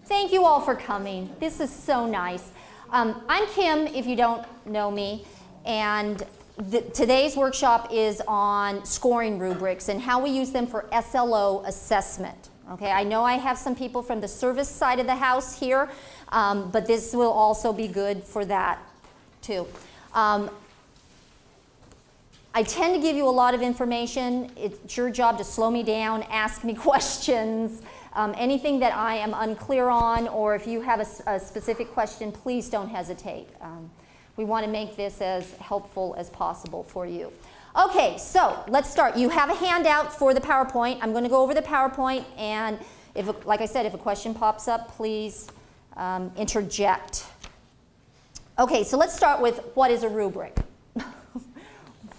Thank you all for coming. This is so nice. I'm Kim, if you don't know me, and today's workshop is on scoring rubrics and how we use them for SLO assessment. Okay, I know I have some people from the service side of the house here, but this will also be good for that too. I tend to give you a lot of information. It's your job to slow me down, ask me questions. Anything that I am unclear on, or if you have a specific question, please don't hesitate. We want to make this as helpful as possible for you. Okay, so let's start. You have a handout for the PowerPoint. I'm going to go over the PowerPoint, and if, like I said, if a question pops up, please interject. Okay, so let's start with what is a rubric?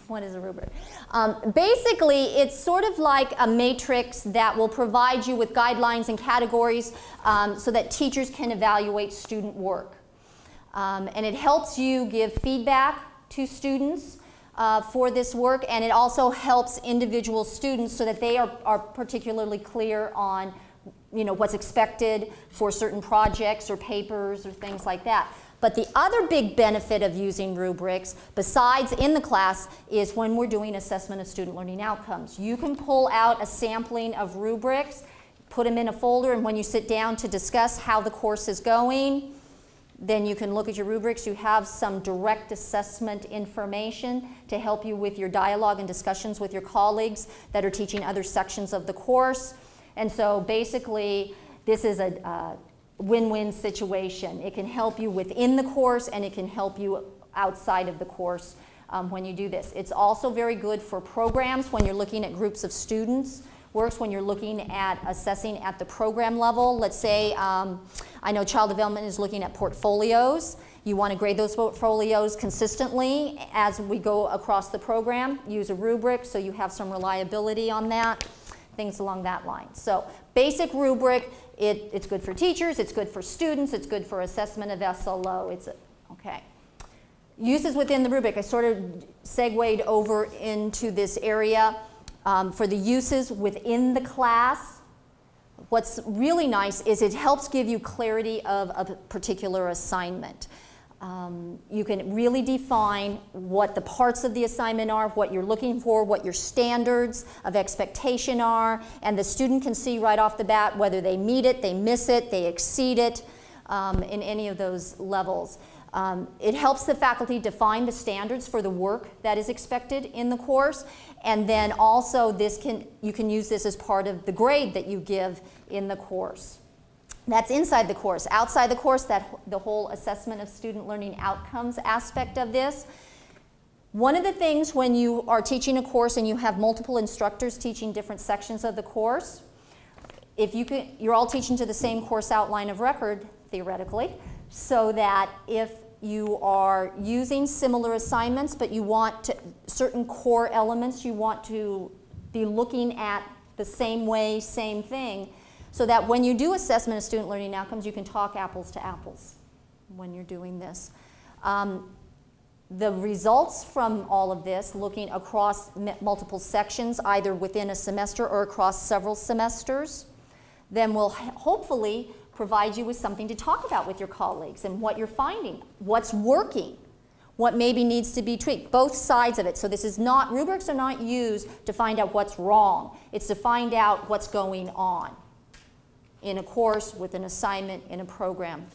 What is a rubric? Basically, it's sort of like a matrix that will provide you with guidelines and categories so that teachers can evaluate student work. And it helps you give feedback to students for this work, and it also helps individual students so that they are particularly clear on what's expected for certain projects or papers or things like that. But the other big benefit of using rubrics, besides in the class, is when we're doing assessment of student learning outcomes. You can pull out a sampling of rubrics, put them in a folder, and when you sit down to discuss how the course is going, then you can look at your rubrics. You have some direct assessment information to help you with your dialogue and discussions with your colleagues that are teaching other sections of the course. And so basically, this is a win-win situation. It can help you within the course, and it can help you outside of the course when you do this. It's also very good for programs when you're looking at groups of students. Works when you're looking at assessing at the program level. Let's say, I know child development is looking at portfolios. You want to grade those portfolios consistently as we go across the program. Use a rubric so you have some reliability on that. Things along that line. So basic rubric, it's good for teachers, it's good for students, it's good for assessment of SLO. Okay. Uses within the rubric. I sort of segued over into this area for the uses within the class. What's really nice is it helps give you clarity of a particular assignment. You can really define what the parts of the assignment are, what you're looking for, what your standards of expectation are, and the student can see right off the bat whether they meet it, they miss it, they exceed it in any of those levels. It helps the faculty define the standards for the work that is expected in the course, and then also you can use this as part of the grade that you give in the course. That's inside the course. Outside the course, the whole assessment of student learning outcomes aspect of this. One of the things when you are teaching a course and you have multiple instructors teaching different sections of the course, you're all teaching to the same course outline of record, theoretically, so that if you are using similar assignments, but you want certain core elements you want to be looking at the same way, same thing, so that when you do assessment of student learning outcomes, you can talk apples to apples when you're doing this. The results from all of this, looking across multiple sections, either within a semester or across several semesters, then will hopefully provide you with something to talk about with your colleagues and what you're finding, what's working, what maybe needs to be tweaked, both sides of it. So rubrics are not used to find out what's wrong. It's to find out what's going on in a course, with an assignment, in a program.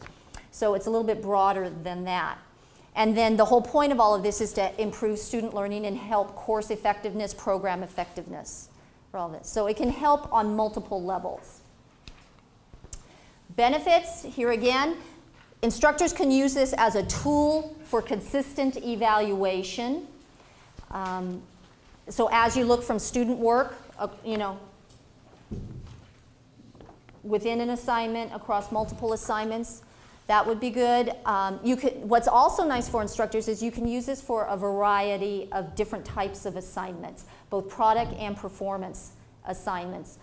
So it's a little bit broader than that. And then the whole point of all of this is to improve student learning and help course effectiveness, program effectiveness for all this. So it can help on multiple levels. Benefits, here again, instructors can use this as a tool for consistent evaluation. So as you look from student work, within an assignment, across multiple assignments, that would be good. What's also nice for instructors is you can use this for a variety of different types of assignments, both product and performance assignments.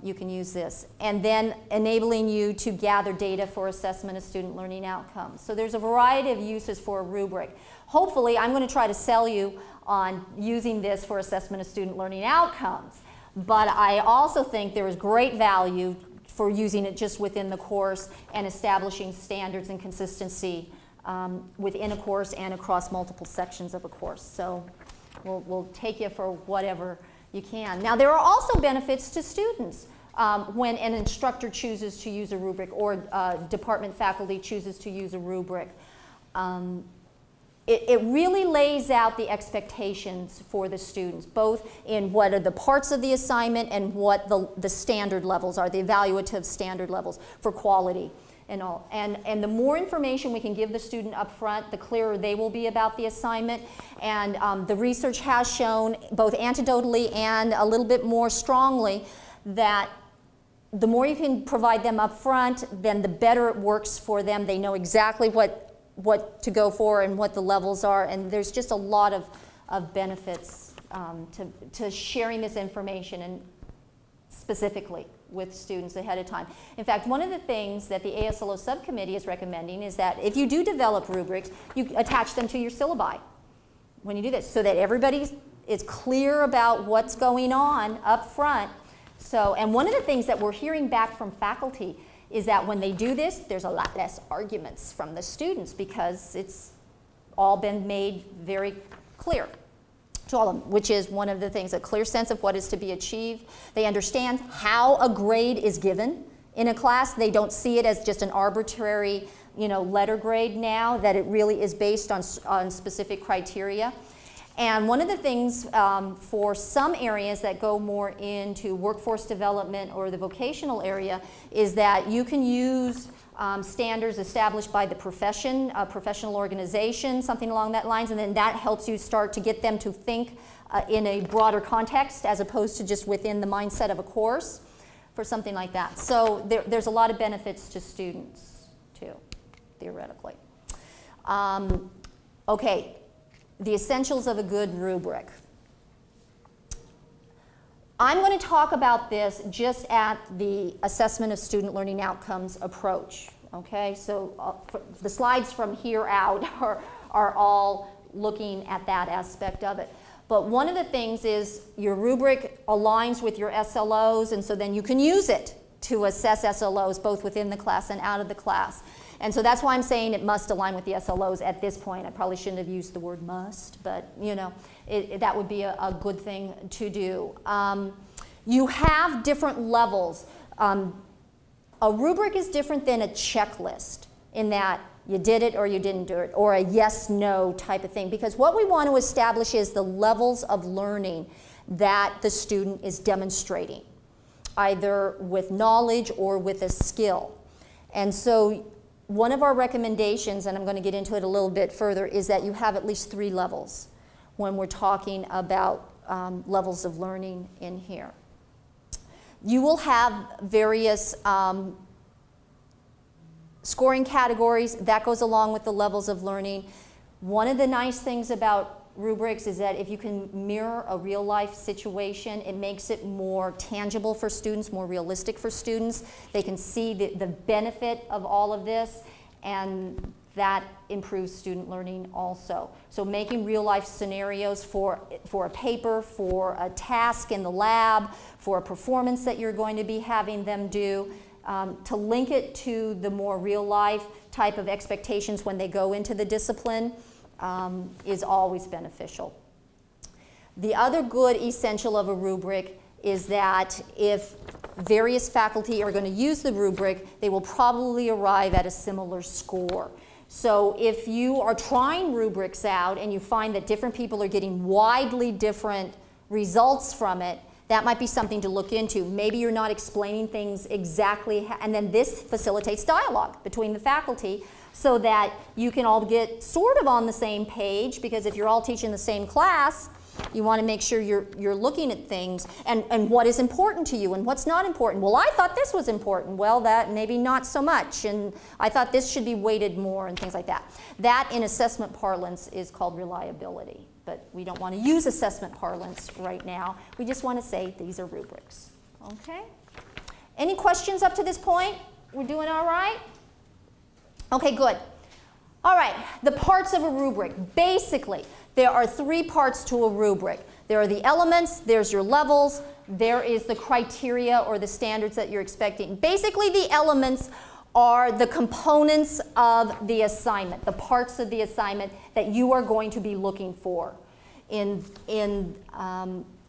You can use this. And then enabling you to gather data for assessment of student learning outcomes. So there's a variety of uses for a rubric. Hopefully, I'm going to try to sell you on using this for assessment of student learning outcomes. But I also think there is great value for using it just within the course and establishing standards and consistency within a course and across multiple sections of a course. So we'll take you for whatever you can. Now, there are also benefits to students when an instructor chooses to use a rubric or department faculty chooses to use a rubric. It really lays out the expectations for the students, both in what are the parts of the assignment and what the standard levels are, the evaluative standard levels for quality and all. And the more information we can give the student up front, the clearer they will be about the assignment. And the research has shown, both anecdotally and a little bit more strongly, that the more you can provide them up front, then the better it works for them. They know exactly what to go for and what the levels are, and there's just a lot of benefits to sharing this information and specifically with students ahead of time. In fact, one of the things that the ASLO subcommittee is recommending is that if you do develop rubrics, you attach them to your syllabi when you do this, so that everybody is clear about what's going on up front. So, and one of the things that we're hearing back from faculty is that when they do this, there's a lot less arguments from the students because it's all been made very clear to all of them, which is one of the things, a clear sense of what is to be achieved. They understand how a grade is given in a class. They don't see it as just an arbitrary, letter grade now, that it really is based on specific criteria. And one of the things for some areas that go more into workforce development or the vocational area is that you can use standards established by the profession, a professional organization, something along that lines, and then that helps you start to get them to think in a broader context as opposed to just within the mindset of a course for something like that. So there's a lot of benefits to students too, theoretically. Okay. The essentials of a good rubric. I'm going to talk about this just at the assessment of student learning outcomes approach. Okay, so the slides from here out are all looking at that aspect of it. But one of the things is your rubric aligns with your SLOs, and so then you can use it to assess SLOs both within the class and out of the class. And so that's why I'm saying it must align with the SLOs at this point. I probably shouldn't have used the word must, but that would be a good thing to do. You have different levels. A rubric is different than a checklist in that you did it or you didn't do it, or a yes-no type of thing, because what we want to establish is the levels of learning that the student is demonstrating, either with knowledge or with a skill. And so one of our recommendations, and I'm going to get into it a little bit further, is that you have at least 3 levels when we're talking about levels of learning in here. You will have various scoring categories. That goes along with the levels of learning. One of the nice things about rubrics is that if you can mirror a real-life situation, it makes it more tangible for students, more realistic for students. They can see the benefit of all of this, and that improves student learning also. So making real-life scenarios for a paper, for a task in the lab, for a performance that you're going to be having them do, to link it to the more real-life type of expectations when they go into the discipline, is always beneficial. The other good essential of a rubric is that if various faculty are going to use the rubric, they will probably arrive at a similar score. So if you are trying rubrics out and you find that different people are getting widely different results from it, that might be something to look into. Maybe you're not explaining things exactly, and then this facilitates dialogue between the faculty so that you can all get sort of on the same page, because if you're all teaching the same class, you want to make sure you're looking at things and what is important to you and what's not important. Well, I thought this was important. Well, that maybe not so much, and I thought this should be weighted more and things like that. That in assessment parlance is called reliability, but we don't want to use assessment parlance right now. We just want to say these are rubrics. Okay? Any questions up to this point? We're doing all right? Okay, good. All right, the parts of a rubric. Basically, there are 3 parts to a rubric. There are the elements, there's your levels, there is the criteria or the standards that you're expecting. Basically, the elements are the components of the assignment, the parts of the assignment that you are going to be looking for in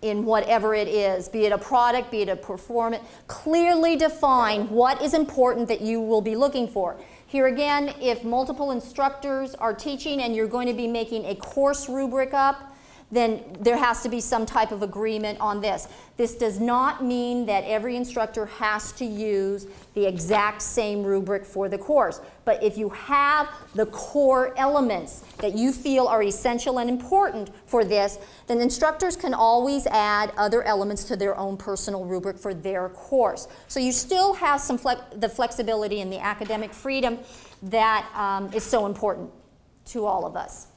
whatever it is, be it a product, be it a performance. Clearly define what is important that you will be looking for. Here again, if multiple instructors are teaching and you're going to be making a course rubric up, then there has to be some type of agreement on this. This does not mean that every instructor has to use the exact same rubric for the course. But if you have the core elements that you feel are essential and important for this, then instructors can always add other elements to their own personal rubric for their course. So you still have some the flexibility and the academic freedom that is so important to all of us.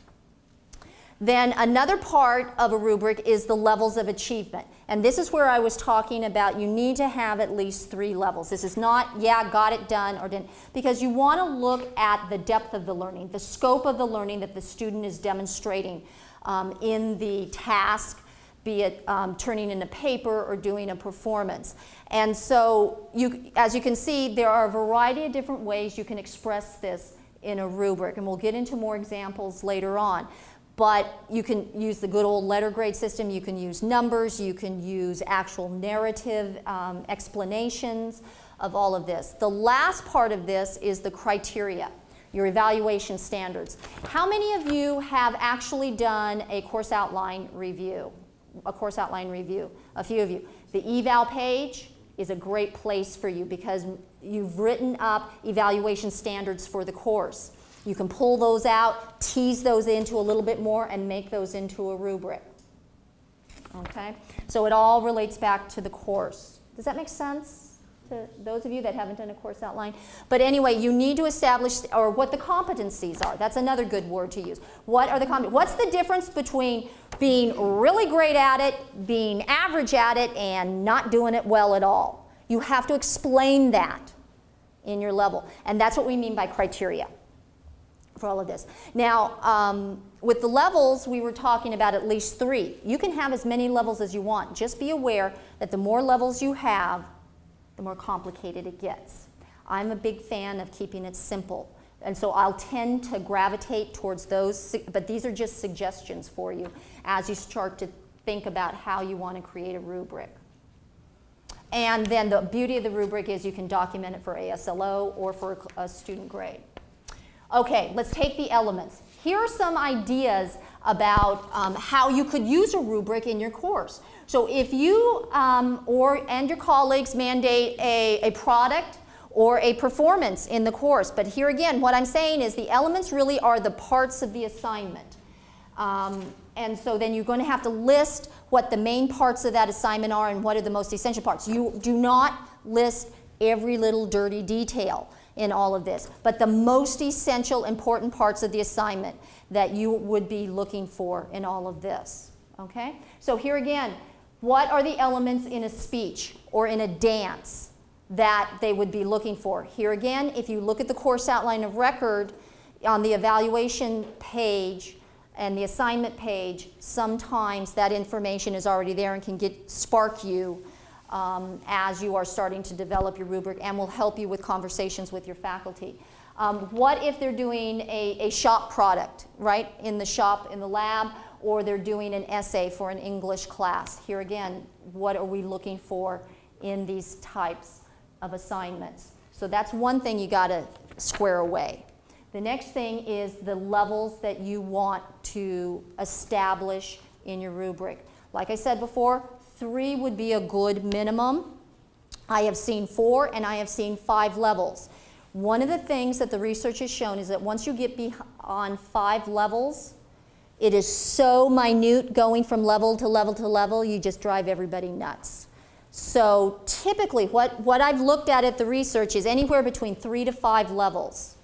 Then another part of a rubric is the levels of achievement. And this is where I was talking about you need to have at least 3 levels. This is not, yeah, got it done or didn't. Because you want to look at the depth of the learning, the scope of the learning that the student is demonstrating in the task, be it turning in a paper or doing a performance. And so, as you can see, there are a variety of different ways you can express this in a rubric. And we'll get into more examples later on. But you can use the good old letter grade system, you can use numbers, you can use actual narrative explanations of all of this. The last part of this is the criteria, your evaluation standards. How many of you have actually done a course outline review? A course outline review, a few of you. The eval page is a great place for you because you've written up evaluation standards for the course. You can pull those out, tease those into a little bit more, and make those into a rubric. Okay? So it all relates back to the course. Does that make sense to those of you that haven't done a course outline? But anyway, you need to establish or what the competencies are. That's another good word to use. What are the competencies? What's the difference between being really great at it, being average at it, and not doing it well at all? You have to explain that in your level. And that's what we mean by criteria for all of this. Now, with the levels, we were talking about at least 3. You can have as many levels as you want. Just be aware that the more levels you have, the more complicated it gets. I'm a big fan of keeping it simple. And so I'll tend to gravitate towards those, but these are just suggestions for you as you start to think about how you want to create a rubric. And then the beauty of the rubric is you can document it for ASLO or for a student grade. Okay, let's take the elements. Here are some ideas about how you could use a rubric in your course. So if you and your colleagues mandate a product or a performance in the course, but here again, what I'm saying is the elements really are the parts of the assignment. And so then you're going to have to list what the main parts of that assignment are and what are the most essential parts. You do not list every little dirty detail in all of this, but the most essential, important parts of the assignment that you would be looking for in all of this, okay? So here again, what are the elements in a speech or in a dance that they would be looking for? Here again, if you look at the course outline of record on the evaluation page and the assignment page, sometimes that information is already there and can spark you as you are starting to develop your rubric and will help you with conversations with your faculty. What if they're doing a shop product, right, in the shop, in the lab, or they're doing an essay for an English class? Here again, what are we looking for in these types of assignments? So that's one thing you got to square away. The next thing is the levels that you want to establish in your rubric. Like I said before, 3 would be a good minimum. I have seen 4 and I have seen 5 levels. One of the things that the research has shown is that once you get beyond 5 levels, it is so minute going from level to level to level, you just drive everybody nuts. So typically what I've looked at the research is anywhere between 3 to 5 levels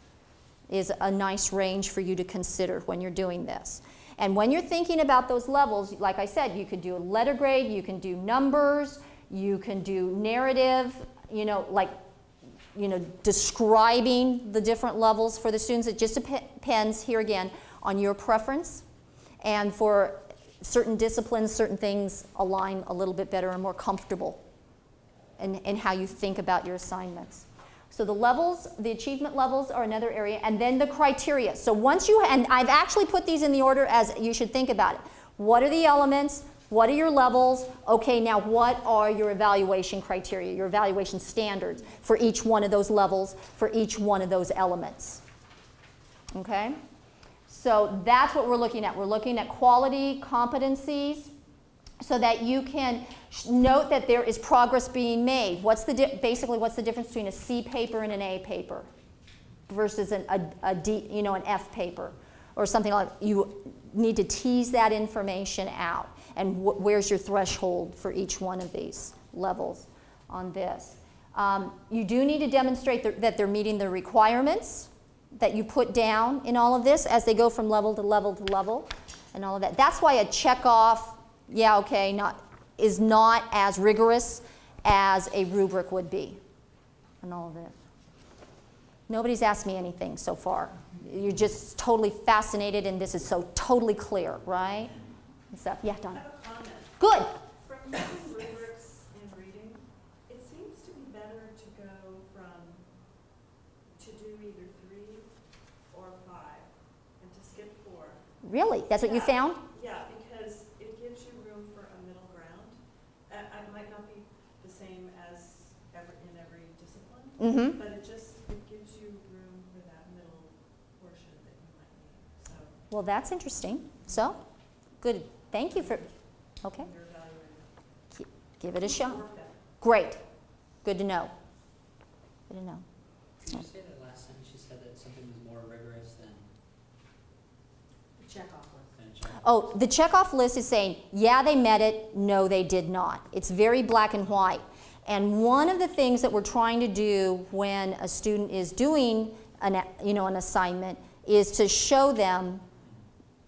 is a nice range for you to consider when you're doing this. And when you're thinking about those levels, like I said, you could do a letter grade, you can do numbers, you can do narrative, describing the different levels for the students. It just depends, here again, on your preference. And for certain disciplines, certain things align a little bit better and more comfortable in how you think about your assignments. So the levels, the achievement levels are another area, and then the criteria. So once you, and I've actually put these in the order as you should think about it. What are the elements? What are your levels? Okay, now what are your evaluation criteria, your evaluation standards for each one of those levels, for each one of those elements? Okay? So that's what we're looking at. We're looking at quality competencies so that you can note that there is progress being made. What's the basically, what's the difference between a C paper and an A paper versus a D, you know, an F paper or something like that? You need to tease that information out. And where's your threshold for each one of these levels on this? You do need to demonstrate that they're meeting the requirements that you put down in all of this as they go from level to level to level and all of that. That's why a check off, yeah, okay, is not as rigorous as a rubric would be and all of this. Nobody's asked me anything so far. You're just totally fascinated and this is so totally clear, right? And stuff. Yeah, Donna. I have a comment. Good. From using rubrics in reading, it seems to be better to go to do either 3 or 5 and to skip 4. Really? That's what you found? Yeah, because it gives you room for a middle ground. It might not be the same as in every discipline, but it gives you room for that middle portion that you might need. So. Well, that's interesting. So, good. Thank you for, okay. Give it a shot. Great. Good to know. Good to know. Did you say that last time she said that something was more rigorous than The checkoff list. Oh, the checkoff list is saying, yeah, they met it, no, they did not. It's very black and white. And one of the things that we're trying to do when a student is doing an assignment is to show them,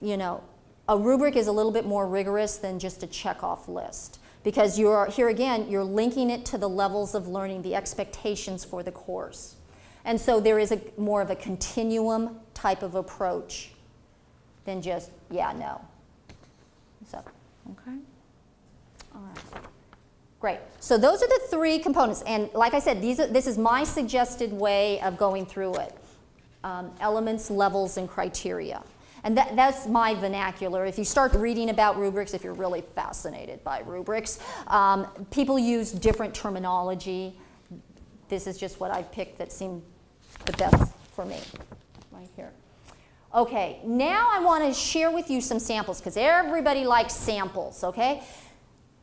a rubric is a little bit more rigorous than just a checkoff list. Because here again, you're linking it to the levels of learning, the expectations for the course. And so there is more of a continuum type of approach than just, yeah, no. So, okay. All right. Great. So those are the 3 components. And like I said, this is my suggested way of going through it. Elements, levels, and criteria. And that's my vernacular. If you start reading about rubrics, if you're really fascinated by rubrics, people use different terminology. This is just what I picked that seemed the best for me, right here. Okay, now I want to share with you some samples, because everybody likes samples, okay?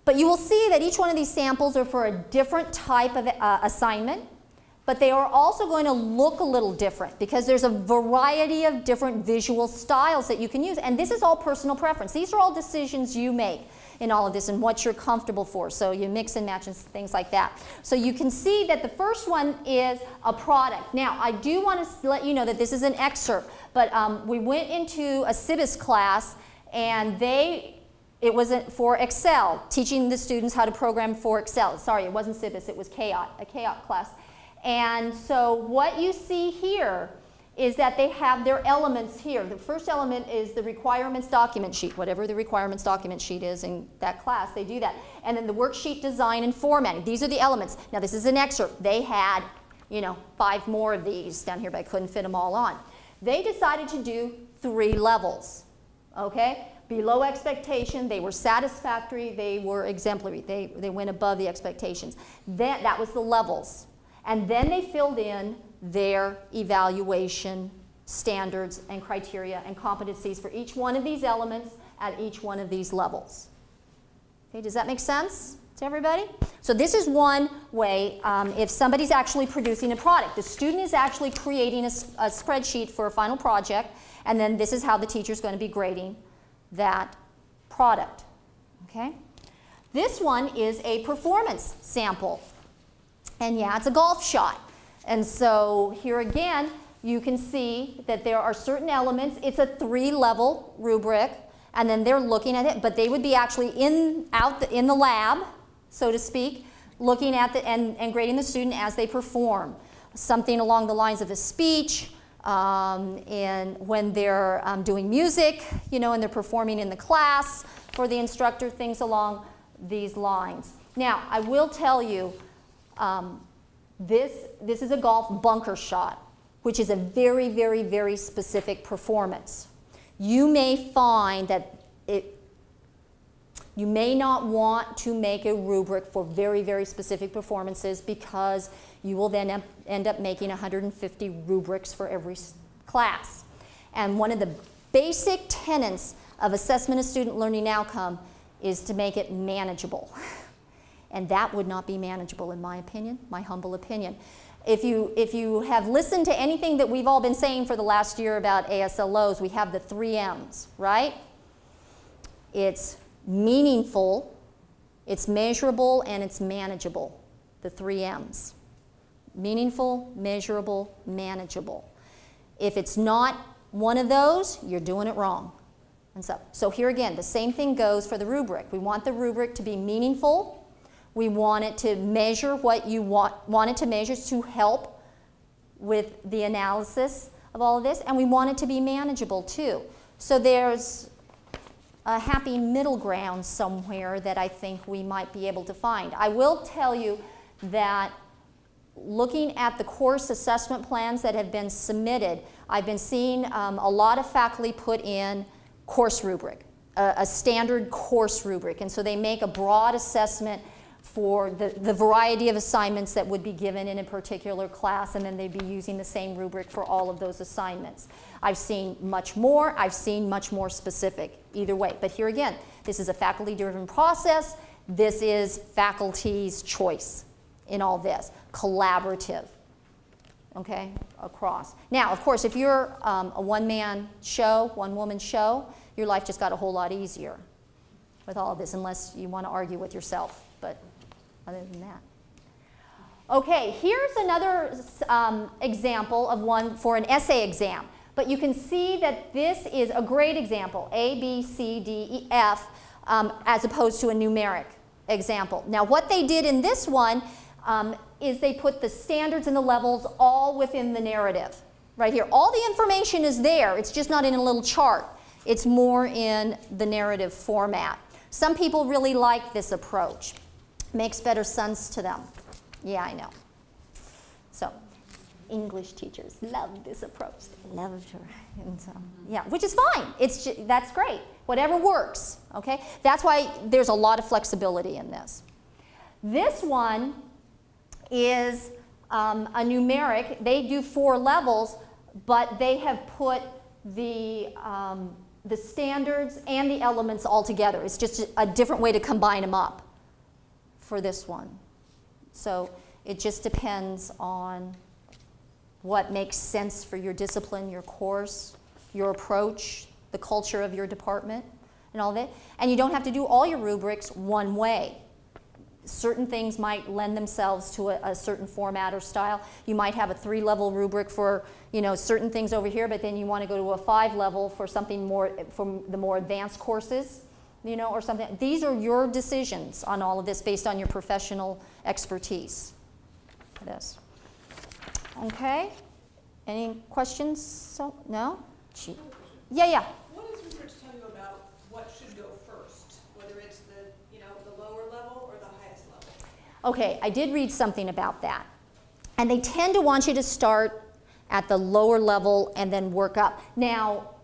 But you will see that each one of these samples are for a different type of assignment. But they are also going to look a little different because there's a variety of different visual styles that you can use. And this is all personal preference. These are all decisions you make in all of this and what you're comfortable for. So you mix and match and things like that. So you can see that the first one is a product. Now, I do want to let you know that this is an excerpt. But we went into a CIBIS class and it was for Excel, teaching the students how to program for Excel. Sorry, it wasn't CIBIS, it was CAOT, a CAOT class. And so what you see here is that they have their elements here. The first element is the requirements document sheet. Whatever the requirements document sheet is in that class, they do that. And then the worksheet design and formatting. These are the elements. Now this is an excerpt. They had, 5 more of these down here, but I couldn't fit them all on. They decided to do 3 levels, okay? Below expectation, they were satisfactory, they were exemplary. They went above the expectations. That was the levels. And then they filled in their evaluation standards and criteria and competencies for each one of these elements at each one of these levels. Okay, does that make sense to everybody? So this is one way if somebody's actually producing a product. The student is actually creating a spreadsheet for a final project, and then this is how the teacher's going to be grading that product. Okay? This one is a performance sample. And yeah, it's a golf shot. And so here again, you can see that there are certain elements. It's a 3-level rubric, and then they're looking at it, but they would be actually in the lab, so to speak, looking at and grading the student as they perform. Something along the lines of a speech, and when they're doing music, and they're performing in the class, for the instructor, things along these lines. Now, I will tell you, this is a golf bunker shot, which is a very, very, very specific performance. You may find that you may not want to make a rubric for very, very specific performances because you will then end up making 150 rubrics for every class. And one of the basic tenets of assessment of student learning outcome is to make it manageable. And that would not be manageable in my opinion, my humble opinion. If you have listened to anything that we've all been saying for the last year about ASLOs, we have the 3 M's, right? It's meaningful, it's measurable, and it's manageable. The 3 M's. Meaningful, measurable, manageable. If it's not one of those, you're doing it wrong. And so here again, the same thing goes for the rubric. We want the rubric to be meaningful. We want it to measure what you want it to measure to help with the analysis of all of this. And we want it to be manageable too. So there's a happy middle ground somewhere that I think we might be able to find. I will tell you that looking at the course assessment plans that have been submitted, I've been seeing a lot of faculty put in course rubric, a standard course rubric. And so they make a broad assessment for the variety of assignments that would be given in a particular class, and then they'd be using the same rubric for all of those assignments. I've seen much more, I've seen much more specific, either way. But here again, this is a faculty-driven process. This is faculty's choice in all this, collaborative, okay, across. Now, of course, if you're a one-man show, one-woman show, your life just got a whole lot easier with all of this, unless you want to argue with yourself, but other than that. Okay, here's another example of one for an essay exam. But you can see that this is a great example, A, B, C, D, E, F, as opposed to a numeric example. Now, what they did in this one is they put the standards and the levels all within the narrative. Right here, all the information is there, it's just not in a little chart. It's more in the narrative format. Some people really like this approach. Makes better sense to them. Yeah, I know. So, English teachers love this approach. They love it. And so, yeah, which is fine. That's great. Whatever works, okay? That's why there's a lot of flexibility in this. This one is a numeric. They do 4 levels, but they have put the standards and the elements all together. It's just a different way to combine them up for this one. So it just depends on what makes sense for your discipline, your course, your approach, the culture of your department, and all that. And you don't have to do all your rubrics one way. Certain things might lend themselves to a certain format or style. You might have a 3-level rubric for, you know, certain things over here, but then you want to go to a 5-level for something more, for the more advanced courses, you know, or something. These are your decisions on all of this based on your professional expertise. This. Okay. Any questions? So, no? Yeah. What does research tell you about what should go first, whether it's the lower level or the highest level? Okay, I did read something about that. And they tend to want you to start at the lower level and then work up. Now,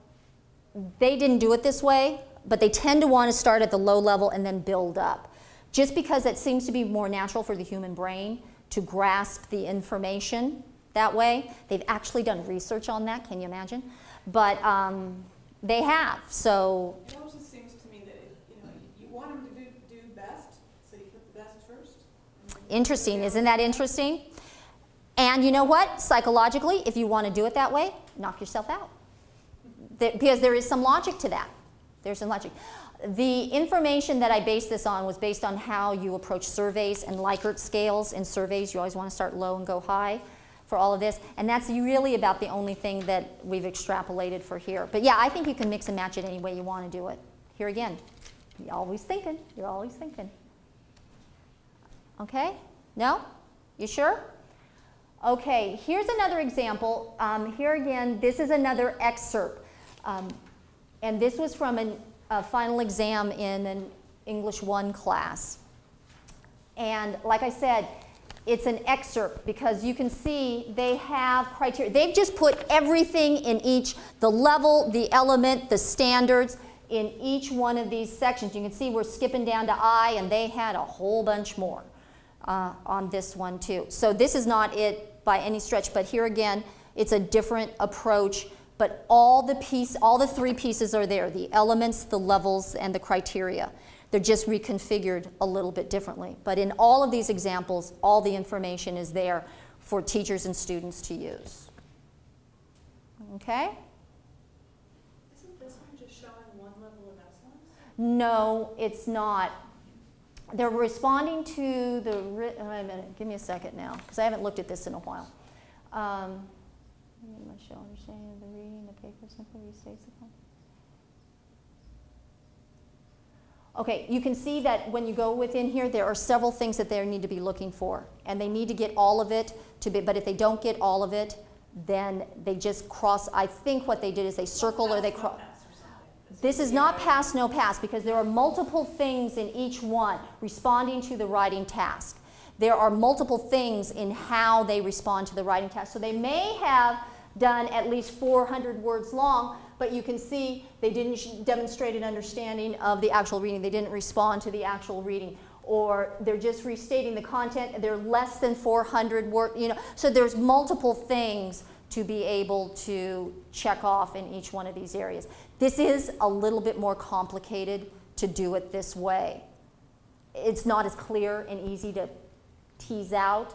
they didn't do it this way, but they tend to want to start at the low level and then build up. Just because it seems to be more natural for the human brain to grasp the information that way. They've actually done research on that, can you imagine? But they have, so. It also seems to me that you want them to do best, so you put the best first. Interesting, isn't that interesting? And you know what? Psychologically, if you want to do it that way, knock yourself out. Because there is some logic to that. There's some logic. The information that I based this on was based on how you approach surveys and Likert scales. In surveys, you always want to start low and go high for all of this. And that's really about the only thing that we've extrapolated for here. But yeah, I think you can mix and match it any way you want to do it. Here again, you're always thinking. You're always thinking. Okay? No? You sure? Okay, here's another example. Here again, this is another excerpt. And this was from a final exam in an English 1 class. And like I said, it's an excerpt because you can see they have criteria. They've just put everything in each, the level, the element, the standards in each one of these sections. You can see we're skipping down to I, and they had a whole bunch more on this one too. So this is not it by any stretch, but here again, it's a different approach, but all the 3 pieces are there, the elements, the levels, and the criteria. They're just reconfigured a little bit differently. But in all of these examples, all the information is there for teachers and students to use. Okay? Isn't this one just showing one level of excellence? No, it's not. They're responding to the, wait a minute, give me a second now, because I haven't looked at this in a while. Show understanding of the reading, the paper simply restates the content. Okay, you can see that when you go within here, there are several things that they need to be looking for. And they need to get all of it, but if they don't get all of it, then they just cross. I think what they did is they circle or they cross. This is not pass, no pass, because there are multiple things in each one responding to the writing task. There are multiple things in how they respond to the writing task. So they may have done at least 400 words long, but you can see they didn't demonstrate an understanding of the actual reading. They didn't respond to the actual reading. Or they're just restating the content. They're less than 400 words, you know. So there's multiple things to be able to check off in each one of these areas. This is a little bit more complicated to do it this way. It's not as clear and easy to tease out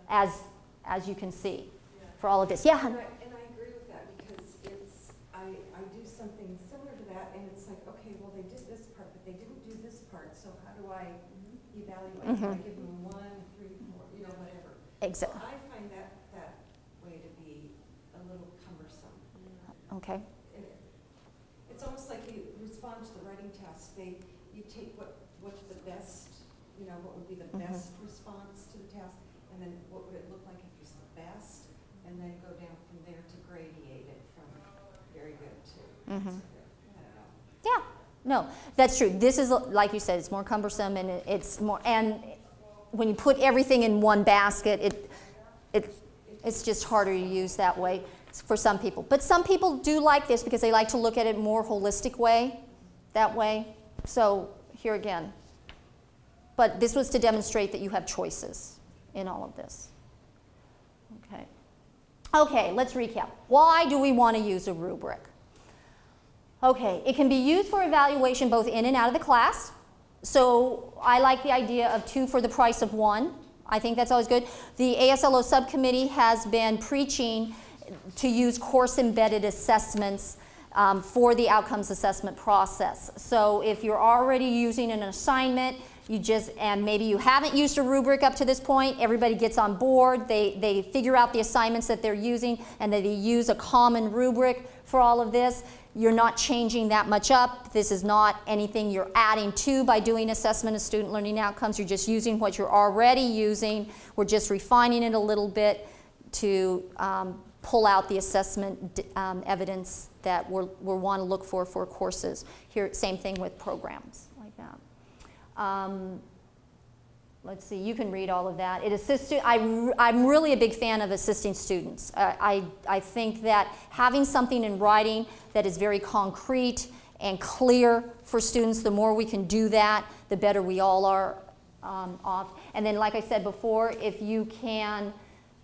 as you can see for all of this. Yeah? And I agree with that because I do something similar to that and it's like, okay, well they did this part, but they didn't do this part, so how do I evaluate? Do I give them 1, 3, 4, you know, whatever. Exactly. So I find that way to be a little cumbersome. Okay. It's almost like you respond to the writing task. You take what's the best, you know, what would be the best response to the task, and then what would it look like if it was the best, and then go down from there to gradiate it from very good to I don't know. Yeah, no, that's true. This is, like you said, it's more cumbersome and it's more, and when you put everything in one basket, it's just harder to use that way for some people. But some people do like this because they like to look at it more holistic way, that way. So here again. But this was to demonstrate that you have choices in all of this. Okay. Okay, let's recap. Why do we want to use a rubric? Okay, it can be used for evaluation both in and out of the class. So I like the idea of 2 for the price of 1. I think that's always good. The ASLO subcommittee has been preaching to use course-embedded assessments for the outcomes assessment process. So if you're already using an assignment, and maybe you haven't used a rubric up to this point, everybody gets on board, they figure out the assignments that they're using, and they use a common rubric for all of this. You're not changing that much up. This is not anything you're adding to by doing assessment of student learning outcomes. You're just using what you're already using. We're just refining it a little bit to pull out the assessment evidence that we want to look for courses. Here, same thing with programs like that. Let's see, you can read all of that. It assists. I'm really a big fan of assisting students. I think that having something in writing that is very concrete and clear for students, the more we can do that, the better we all are off. And then, like I said before, if you can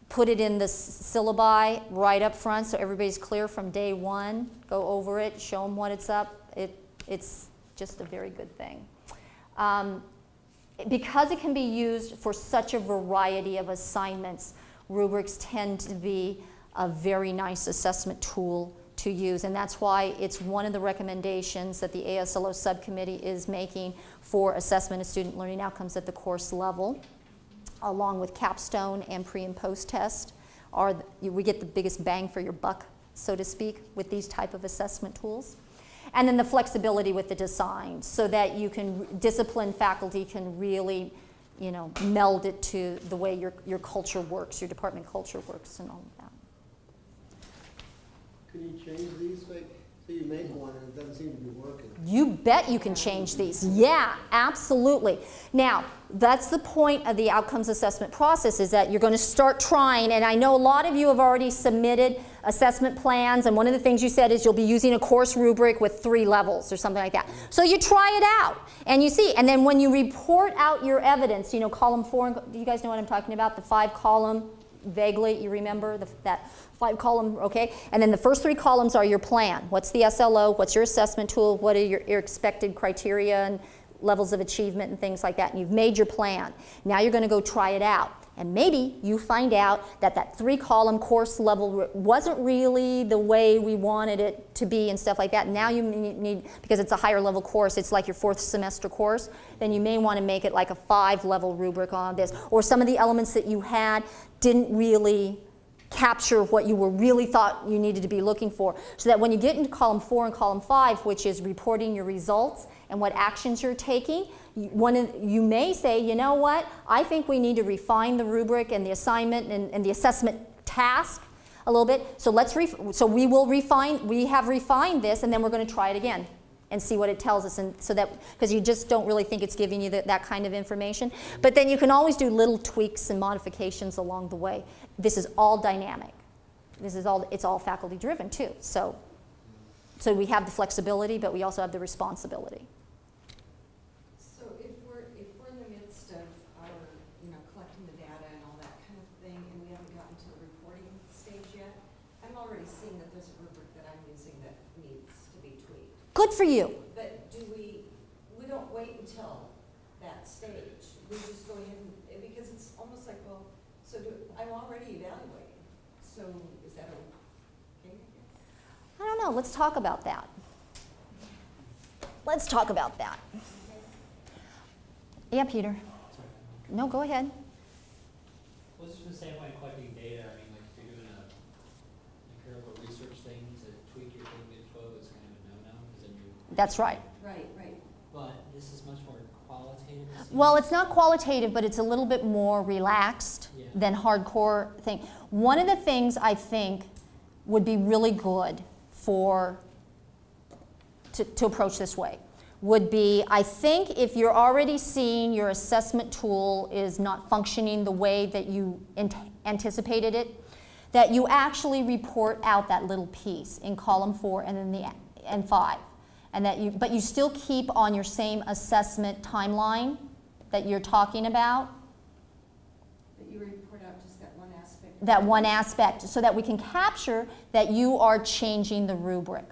put it in the syllabi right up front so everybody's clear from day 1, go over it, show them what it's up, it's just a very good thing. Because it can be used for such a variety of assignments, rubrics tend to be a very nice assessment tool to use, and that's why it's one of the recommendations that the ASLO subcommittee is making for assessment of student learning outcomes at the course level, along with capstone and pre and post test. We get the biggest bang for your buck, so to speak, with these type of assessment tools. And then the flexibility with the design so that you can, disciplined faculty can really, you know, meld it to the way your culture works, your department culture works and all of that. Can you change these? Like, So you make one and it doesn't seem to be working. You bet you can change these. Yeah, absolutely. Now, that's the point of the outcomes assessment process, is that you're going to start trying, and I know a lot of you have already submitted assessment plans, and one of the things you said is you'll be using a course rubric with 3 levels or something like that. So you try it out, and you see, and then when you report out your evidence, you know, column 4, do you guys know what I'm talking about? The 5-column, vaguely, you remember that 5-column, okay? And then the first 3 columns are your plan. What's the SLO? What's your assessment tool? What are your expected criteria and levels of achievement and things like that? And you've made your plan. Now you're going to go try it out. And maybe you find out that that 3-column course level wasn't really the way we wanted it to be and stuff like that. Now you need, because it's a higher level course, it's like your 4th semester course, then you may want to make it like a 5-level rubric on this. Or some of the elements that you had didn't really capture what you were really thought you needed to be looking for. So that when you get into column 4 and column 5, which is reporting your results and what actions you're taking, you may say, you know what, I think we need to refine the rubric and the assignment and the assessment task a little bit. So we have refined this, and then we're going to try it again and see what it tells us, and so that, because you just don't really think it's giving you that kind of information. But then you can always do little tweaks and modifications along the way. This is all dynamic. It's all faculty driven too. So we have the flexibility, but we also have the responsibility. So if we're in the midst of our, collecting the data and all that kind of thing, and we haven't gotten to the reporting stage yet, I'm already seeing that there's a rubric that I'm using that needs to be tweaked. Good for you. But we don't wait until that stage. We just go ahead and, because it's almost like, well, I'm already evaluating. So is that okay? I don't know. Let's talk about that. Let's talk about that. Yeah, Peter. Sorry. No, go ahead. I was just going to say, when collecting data, I mean, like if you're doing a empirical research thing, to tweak your thing mid-flow is kind of a no-no, because then you... That's right. Right. But this is much more qualitative. Well, it's not qualitative, but it's a little bit more relaxed than hardcore thing. One of the things I think would be really good to approach this way would be, I think if you're already seeing your assessment tool is not functioning the way that you anticipated it, that you actually report out that little piece in column 4 and then 5. And but you still keep on your same assessment timeline that you're talking about. That you report out just that one aspect. That one aspect, so that we can capture that you are changing the rubric.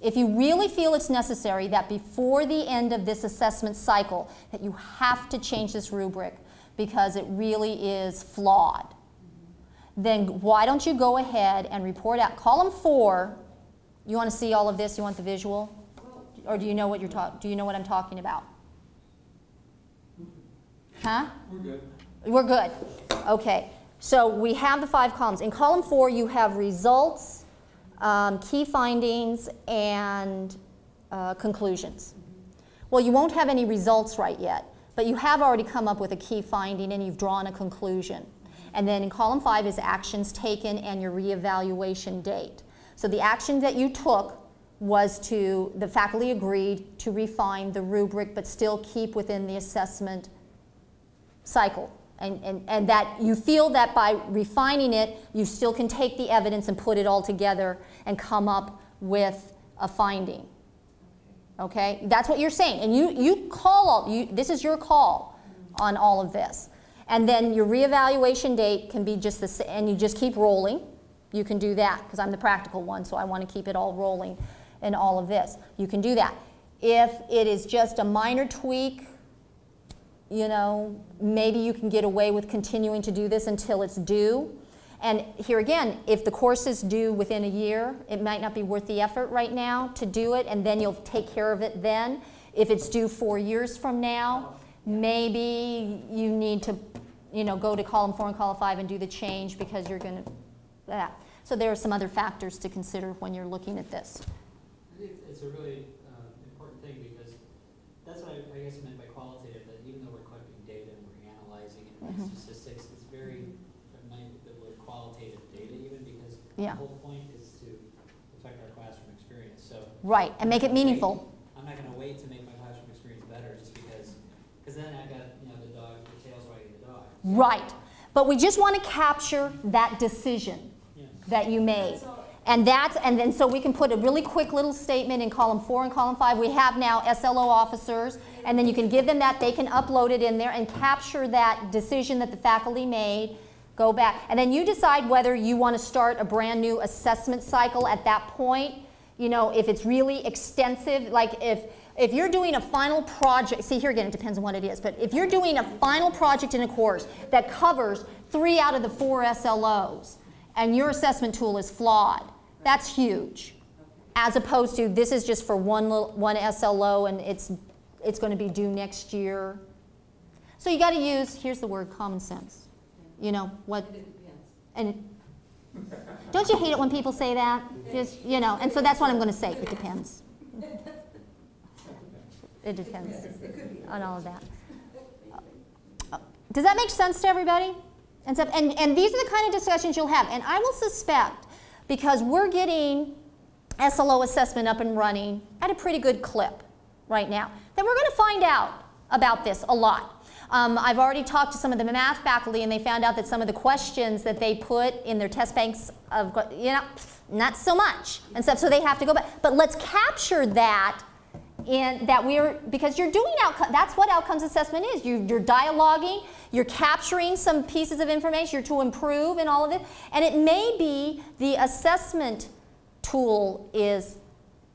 If you really feel it's necessary that before the end of this assessment cycle that you have to change this rubric because it really is flawed, then why don't you go ahead and report out column 4. You want to see all of this? You want the visual? Or do you know what do you know what I'm talking about? Huh? We're good. We're good. Okay. So we have the 5 columns. In column 4, you have results, key findings, and conclusions. Well, you won't have any results right yet, but you have already come up with a key finding and you've drawn a conclusion. And then in column 5 is actions taken and your reevaluation date. So the action that you took was the faculty agreed to refine the rubric but still keep within the assessment cycle. And that you feel that by refining it, you still can take the evidence and put it all together and come up with a finding. Okay? That's what you're saying. And this is your call on all of this. And then your reevaluation date can be just the same, and you just keep rolling. You can do that, because I'm the practical one, so I want to keep it all rolling in all of this. You can do that. If it is just a minor tweak, maybe you can get away with continuing to do this until it's due. And here again, if the course is due within a year, it might not be worth the effort right now to do it, and then you'll take care of it then. If it's due 4 years from now, maybe you need to go to column 4 and column 5 and do the change because you're going to, So there are some other factors to consider when you're looking at this. It's a really important thing, because that's what I guess I meant by qualitative, that even though we're collecting data and we're analyzing and doing statistics, it's very, the word qualitative data even, because the whole point is to affect our classroom experience. So Right, and make it meaningful. I'm not going to wait to make my classroom experience better just because then I got, you know, the tail's wagging the dog. Right, but we just want to capture that decision that you made. And then so we can put a really quick little statement in column 4 and column 5. We have now SLO officers, and then you can give them that. They can upload it in there and capture that decision that the faculty made. Go back, and then you decide whether you want to start a brand new assessment cycle at that point. You know, if it's really extensive, like if you're doing a final project, see here again, it depends on what it is, but if you're doing a final project in a course that covers 3 out of the 4 SLOs, and your assessment tool is flawed, that's huge. As opposed to this is just for one SLO and it's going to be due next year. So you got to use, here's the word, common sense. You know what? And don't you hate it when people say that? Just, you know, and so that's what I'm going to say. It depends. It depends on all of that. Does that make sense to everybody? And these are the kind of discussions you'll have. And I will suspect, because we're getting SLO assessment up and running at a pretty good clip right now, that we're going to find out about this a lot. I've already talked to some of the math faculty, and they found out that some of the questions that they put in their test banks, not so much and stuff, so they have to go back. But let's capture that because you're doing that's what outcomes assessment is. You're dialoguing, you're capturing some pieces of information, you're to improve in all of it, and it may be the assessment tool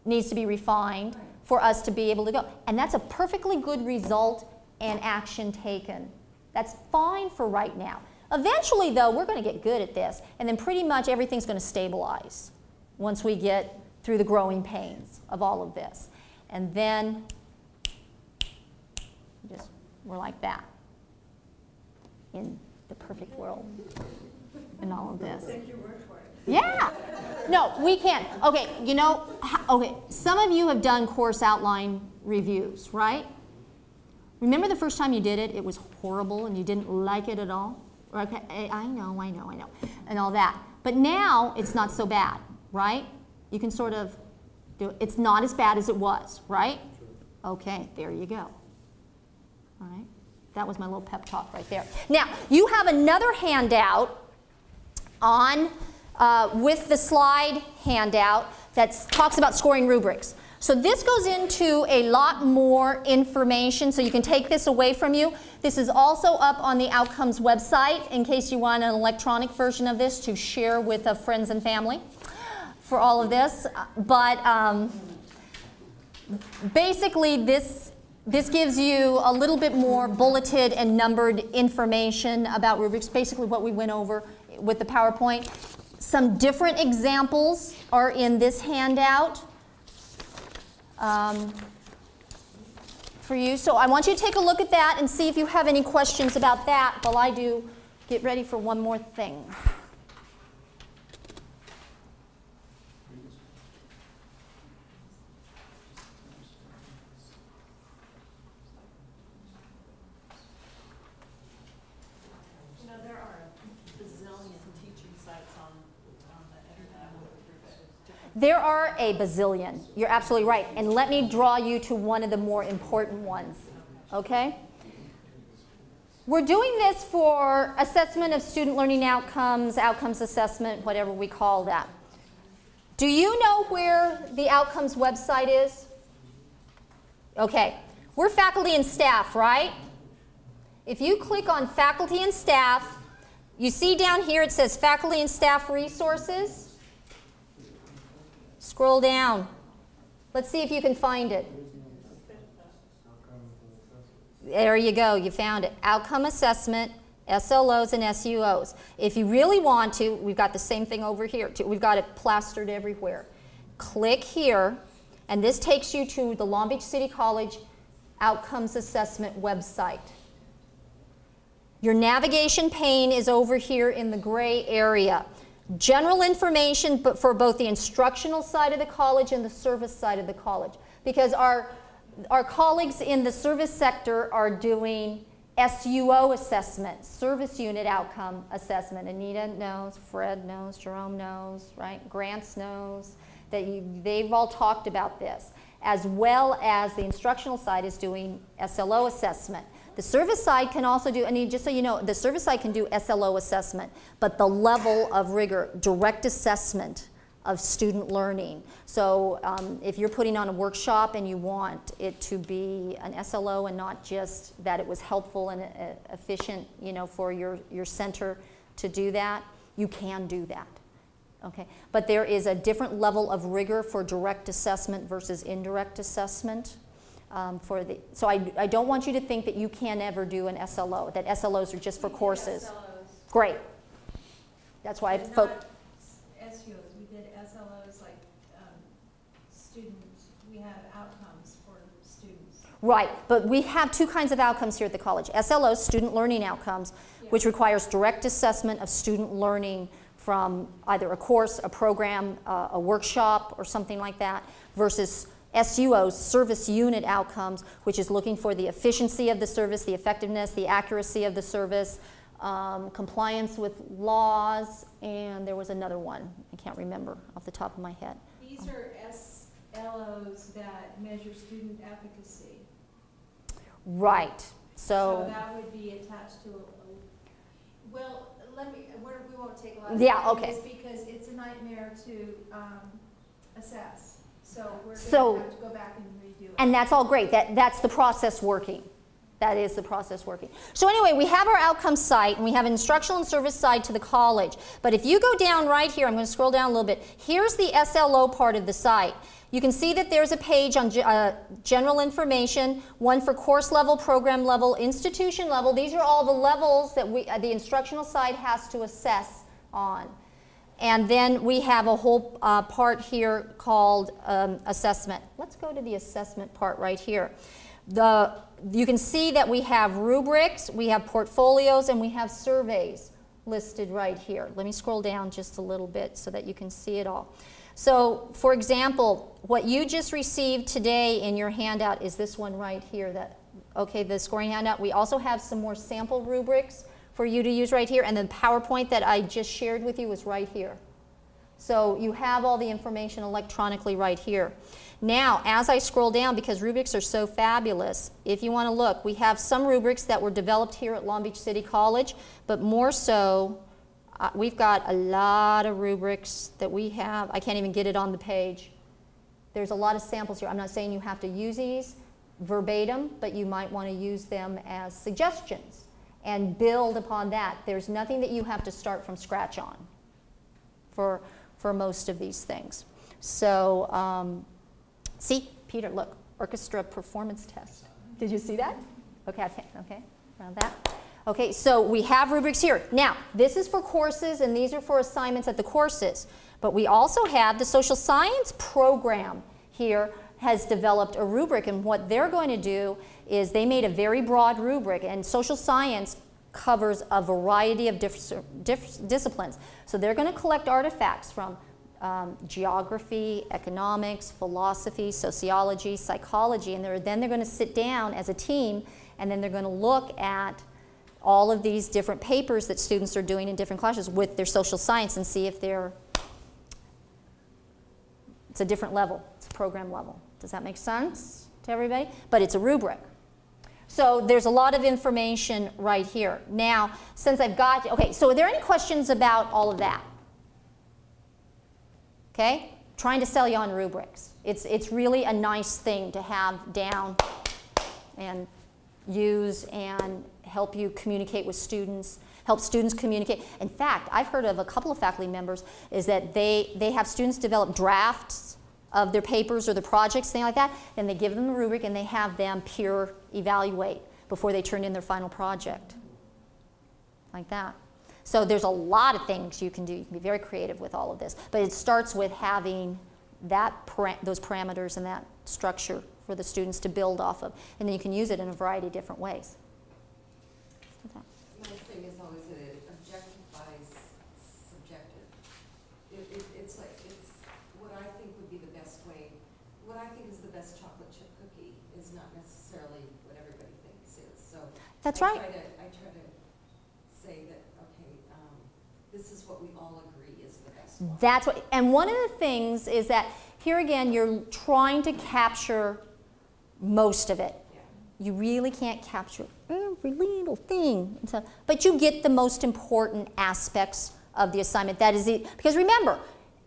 needs to be refined for us to be able to go. And that's a perfectly good result and action taken. That's fine for right now. Eventually, though, we're going to get good at this, and then pretty much everything's going to stabilize once we get through the growing pains of all of this. And then we're like that in the perfect world in all of this. Take your word for it. Yeah. No, we can't. Okay, you know, okay, some of you have done course outline reviews, right? Remember the first time you did it, it was horrible and you didn't like it at all? Okay, I know, and all that. But now it's not so bad, right? You can sort of do it. It's not as bad as it was, right? Okay, there you go. All right, that was my little pep talk right there. Now, you have another handout on with the slide handout that talks about scoring rubrics. So this goes into a lot more information, so you can take this away from you. This is also up on the Outcomes website in case you want an electronic version of this to share with friends and family for all of this. But basically this gives you a little bit more bulleted and numbered information about rubrics, basically what we went over with the PowerPoint. Some different examples are in this handout for you. So I want you to take a look at that and see if you have any questions about that while I do get ready for one more thing. You know, there are a bazillion teaching sites on the internet with different. There are a bazillion. You're absolutely right. And let me draw you to one of the more important ones. Okay? We're doing this for assessment of student learning outcomes, outcomes assessment, whatever we call that. Do you know where the outcomes website is? Okay. We're faculty and staff, right? If you click on faculty and staff, you see down here it says faculty and staff resources. Scroll down. Let's see if you can find it. There you go, you found it. Outcome assessment, SLOs and SUOs. If you really want to, we've got the same thing over here too. We've got it plastered everywhere. Click here, and this takes you to the Long Beach City College Outcomes Assessment website. Your navigation pane is over here in the gray area. General information but for both the instructional side of the college and the service side of the college. Because our colleagues in the service sector are doing SUO assessment, service unit outcome assessment. Anita knows, Fred knows, Jerome knows, right? Grants knows. They've all talked about this, as well as the instructional side is doing SLO assessment. The service side can also do, just so you know, the service side can do SLO assessment, but the level of rigor, direct assessment of student learning. So if you're putting on a workshop and you want it to be an SLO and not just that it was helpful and efficient, for your center to do that, you can do that. Okay, but there is a different level of rigor for direct assessment versus indirect assessment. So I don't want you to think that you can ever do an SLO, that SLOs are just for courses. SLOs. Great. That's why I Not SUOs. We did SLOs like students. We have outcomes for students. Right, but we have two kinds of outcomes here at the college. SLOs, student learning outcomes, which requires direct assessment of student learning from either a course, a program, a workshop, or something like that, versus SUOs, service unit outcomes, which is looking for the efficiency of the service, the effectiveness, the accuracy of the service, compliance with laws, and there was another one. I can't remember off the top of my head. These are SLOs that measure student efficacy. Right. So that would be attached to well, we won't take a lot of time on this because it's a nightmare to assess. So we're going to have to go back and redo it. And that's all great. That's the process working. That is the process working. So anyway, we have our outcomes site, and we have an instructional and service side to the college. But if you go down right here, I'm going to scroll down a little bit. Here's the SLO part of the site. You can see that there's a page on general information, one for course level, program level, institution level. These are all the levels that the instructional side has to assess on. And then we have a whole part here called assessment. Let's go to the assessment part right here. You can see that we have rubrics, we have portfolios, and we have surveys listed right here. Let me scroll down just a little bit so that you can see it all. So, for example, what you just received today in your handout is this one right here. The scoring handout. We also have some more sample rubrics for you to use right here, and the PowerPoint that I just shared with you is right here. So you have all the information electronically right here. Now, as I scroll down, because rubrics are so fabulous, if you want to look, we have some rubrics that were developed here at Long Beach City College, but more so, we've got a lot of rubrics that we have. I can't even get it on the page. There's a lot of samples here. I'm not saying you have to use these verbatim, but you might want to use them as suggestions and build upon that. There's nothing that you have to start from scratch on for most of these things. So, see, Peter, look, orchestra performance test. Did you see that? Okay, around that. Okay, so we have rubrics here. Now, this is for courses, and these are for assignments at the courses. But we also have the social science program here has developed a rubric, and what they're going to do is they made a very broad rubric, and social science covers a variety of disciplines. So they're going to collect artifacts from geography, economics, philosophy, sociology, psychology, and then they're going to sit down as a team, and then they're going to look at all of these different papers that students are doing in different classes with their social science and see if it's a different level, it's a program level. Does that make sense to everybody? But it's a rubric. So there's a lot of information right here. Now, since I've got, okay, so are there any questions about all of that? Okay, trying to sell you on rubrics. It's really a nice thing to have down and use and help you communicate with students, help students communicate. In fact, I've heard of a couple of faculty members is that they have students develop drafts of their papers or their projects, things like that, and they give them the rubric and they have them peer evaluate before they turn in their final project, like that. So there's a lot of things you can do. You can be very creative with all of this, but it starts with having those parameters and that structure for the students to build off of, and then you can use it in a variety of different ways. My thing is always that it objectifies subjective. It's what I think would be the best way. What I think is the best chocolate chip cookie is not necessarily what everybody thinks is. So that's right. I try to say that, okay, this is what we all agree is the best That's what, and one of the things is that here again, you're trying to capture most of it. You really can't capture every little thing. And so, but you get the most important aspects of the assignment. That is it. Because remember,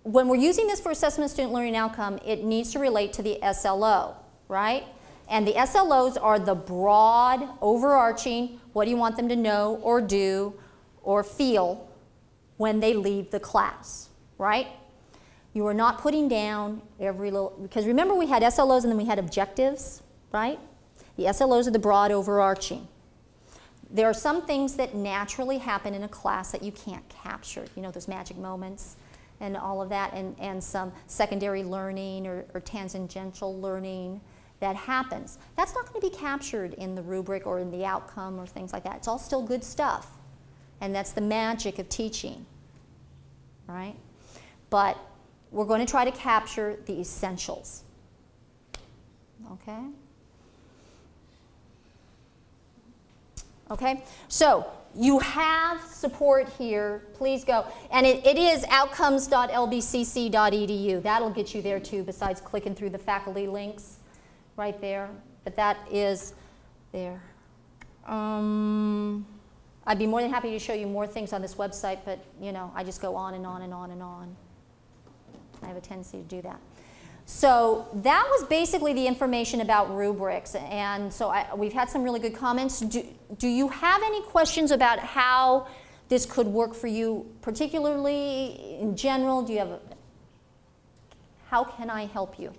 when we're using this for assessment of student learning outcome, it needs to relate to the SLO, right? And the SLOs are the broad, overarching, what do you want them to know or do or feel when they leave the class, right? You are not putting down every little, because remember we had SLOs and then we had objectives, right? The SLOs are the broad, overarching. There are some things that naturally happen in a class that you can't capture, you know, those magic moments and all of that, and some secondary learning or tangential learning that happens. That's not going to be captured in the rubric or in the outcome or things like that. It's all still good stuff. And that's the magic of teaching, right? But we're going to try to capture the essentials, okay? Okay, so you have support here. Please go. And it is outcomes.lbcc.edu. That'll get you there too, besides clicking through the faculty links right there. But that is there. I'd be more than happy to show you more things on this website, but you know, I just go on and on and on and on. I have a tendency to do that. So that was basically the information about rubrics, and so we've had some really good comments. Do you have any questions about how this could work for you, particularly in general? Do you have how can I help you?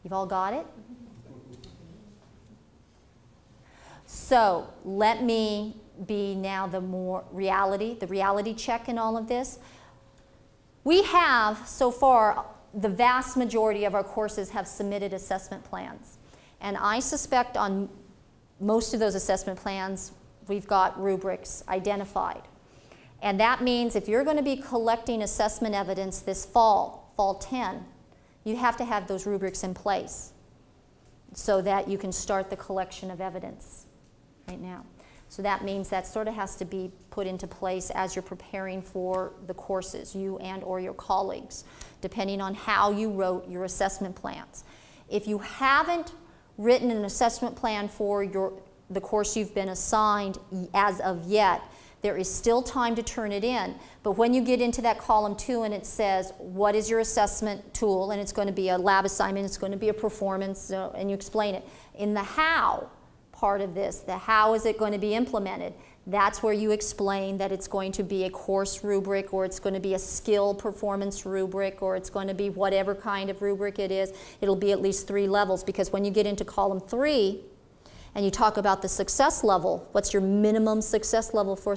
You've all got it? So let me be now the reality check in all of this. We have, so far, the vast majority of our courses have submitted assessment plans. And I suspect on most of those assessment plans, we've got rubrics identified. And that means if you're going to be collecting assessment evidence this fall, fall 10, you have to have those rubrics in place so that you can start the collection of evidence right now. So that means that sort of has to be put into place as you're preparing for the courses, you and or your colleagues, depending on how you wrote your assessment plans. If you haven't written an assessment plan for the course you've been assigned as of yet, there is still time to turn it in. But when you get into that column 2 and it says, what is your assessment tool? And it's going to be a lab assignment, it's going to be a performance, and you explain it. In the how part of this, the how is it going to be implemented, that's where you explain that it's going to be a course rubric, or it's going to be a skill performance rubric, or it's going to be whatever kind of rubric it is. It'll be at least 3 levels, because when you get into column 3 and you talk about the success level, what's your minimum success level for,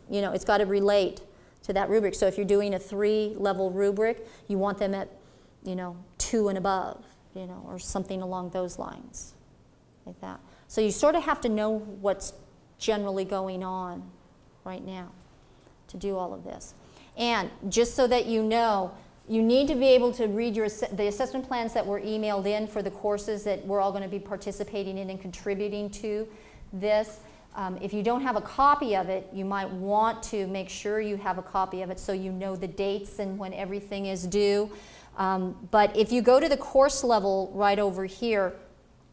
you know, it's got to relate to that rubric. So if you're doing a 3-level rubric, you want them at, you know, 2 and above, you know, or something along those lines, like that. So you sort of have to know what's generally going on right now to do all of this. And just so that you know, you need to be able to read the assessment plans that were emailed in for the courses that we're all going to be participating in and contributing to this. If you don't have a copy of it, you might want to make sure you have a copy of it so you know the dates and when everything is due. But if you go to the course level right over here,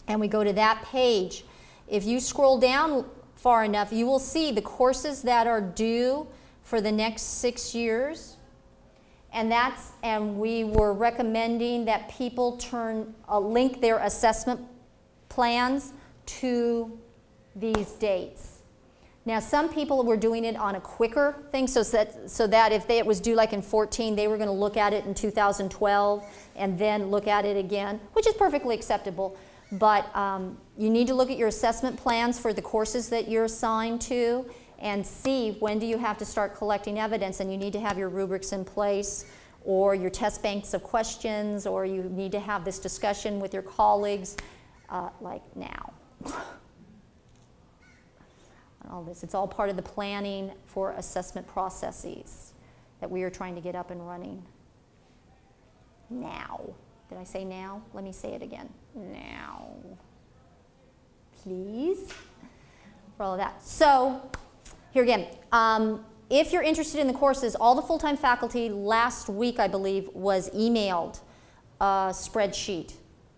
and we go to that page, if you scroll down far enough, you will see the courses that are due for the next 6 years. And we were recommending that people link their assessment plans to these dates. Now, some people were doing it on a quicker thing, so that if it was due like in 14, they were going to look at it in 2012 and then look at it again, which is perfectly acceptable. But you need to look at your assessment plans for the courses that you're assigned to and see when do you have to start collecting evidence, and you need to have your rubrics in place or your test banks of questions, or you need to have this discussion with your colleagues like now. All this, it's all part of the planning for assessment processes that we are trying to get up and running now. Did I say now? Let me say it again. Now. Please. For all of that. So, here again. if you're interested in the courses, all the full-time faculty last week, I believe, was emailed a spreadsheet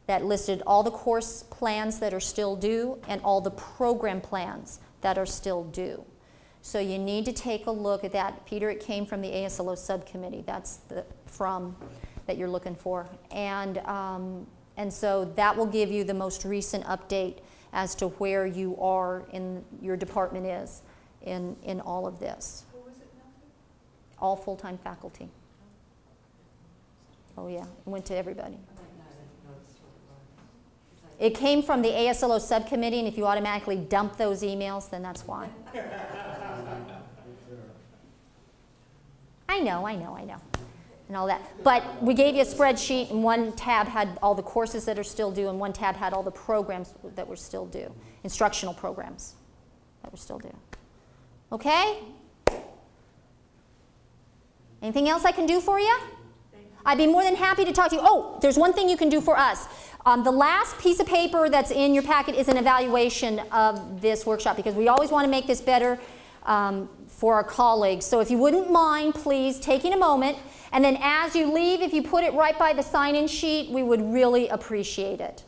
that listed all the course plans that are still due and all the program plans that are still due. So you need to take a look at that. Peter, it came from the ASLO subcommittee. That's the from that you're looking for. And so that will give you the most recent update as to where you are in your department is in all of this. Who was it now? All full-time faculty. Oh yeah, it went to everybody. It came from the ASLO subcommittee, and if you automatically dump those emails, then that's why. I know, and all that. But we gave you a spreadsheet, and one tab had all the courses that are still due, and one tab had all the programs that were still due, instructional programs that were still due. Okay? Anything else I can do for you? I'd be more than happy to talk to you. Oh, there's one thing you can do for us. The last piece of paper that's in your packet is an evaluation of this workshop, because we always want to make this better for our colleagues. So if you wouldn't mind, please, taking a moment, and then as you leave, if you put it right by the sign-in sheet, we would really appreciate it.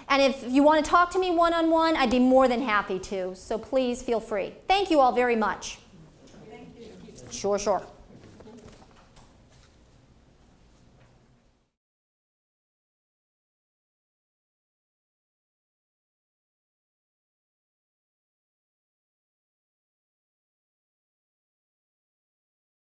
And if you want to talk to me one-on-one, I'd be more than happy to. So please feel free. Thank you all very much. Thank you. Sure.